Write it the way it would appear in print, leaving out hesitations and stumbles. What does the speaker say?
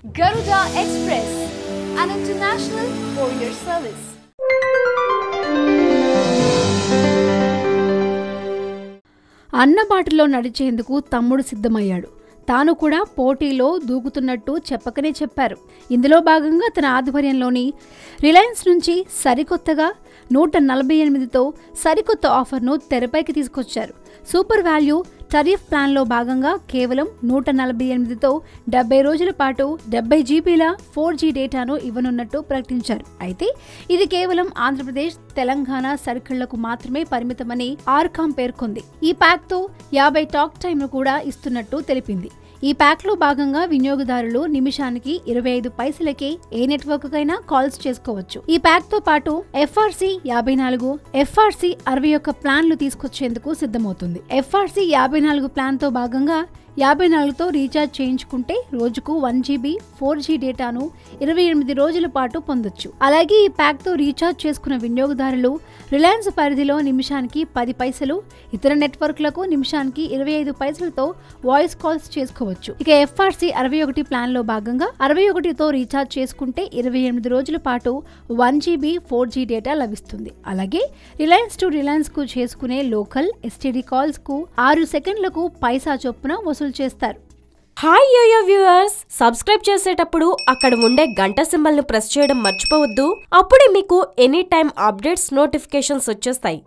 Garuda Express, an international courier service. అన్నబాటలో నడిచేందుకు తమ్ముడు సిద్ధమయ్యాడు. తాను కూడా పోటీలో దూకుతున్నట్టు చెప్పకనే చెప్పారు. ఇందులో భాగంగా తన ఆధ్వర్యంలోని రిలయన్స్ నుంచి సరికొత్తగా 148తో సరికొత్త ఆఫర్ను తెరపైకి తీసుకొచ్చారు. సూపర్ వాల్యూ టరీఫ్ ప్లాన్లో భాగంగా కేవలం 148తో 70 రోజుల పాటు 70 జీబీల 4G డేటాను ఇవ్వనున్నట్టు ప్రకటించారు. అయితే ఇది కేవలం ఆంధ్రప్రదేశ్, తెలంగాణ సర్కిళ్లకు మాత్రమే పరిమితమని ఆర్కామ్ పేర్కొంది. ఈ ప్యాక్తో 50 టాక్ టైంను కూడా ఇస్తున్నట్టు తెలిపింది. ఈ ప్యాక్లో భాగంగా వినియోగదారులు నిమిషానికి 25 పైసలకే ఏ నెట్వర్క్ కైనా కాల్స్ చేసుకోవచ్చు. ఈ ప్యాక్ తో పాటు FRC 54, FRC 61 ప్లాన్లు తీసుకొచ్చేందుకు సిద్ధమవుతుంది. FRC 54 ప్లాన్ తో భాగంగా 54తో రీఛార్జ్ చేయించుకుంటే రోజుకు 1 GB 4G డేటాను 28 రోజుల పాటు పొందొచ్చు. అలాగే ఈ ప్యాక్ తో రీఛార్జ్ చేసుకున్న వినియోగదారులు రిలయన్స్ పరిధిలో నిమిషానికి 10 పైసలు, ఇతర నెట్వర్క్లకు నిమిషానికి 25 పైసలతో వాయిస్ కాల్స్ చేసుకోవచ్చు. ఇక FRC 61 ప్లాన్ లో భాగంగా 61తో రీఛార్జ్ చేసుకుంటే 28 రోజుల పాటు 1 GB 4G డేటా లభిస్తుంది. అలాగే రిలయన్స్ టు రిలయన్స్ కు చేసుకునే లోకల్ STD కాల్స్ కు 6 సెకండ్లకు పైసా చొప్పున వసూలు చేస్తారు. హాయ్ యోయో వ్యూవర్స్, సబ్స్క్రైబ్ చేసేటప్పుడు అక్కడ ఉండే గంట సింబల్ ను ప్రెస్ చేయడం మర్చిపోవద్దు. అప్పుడే మీకు ఎనీ టైం అప్డేట్స్ నోటిఫికేషన్స్ వచ్చేస్తాయి.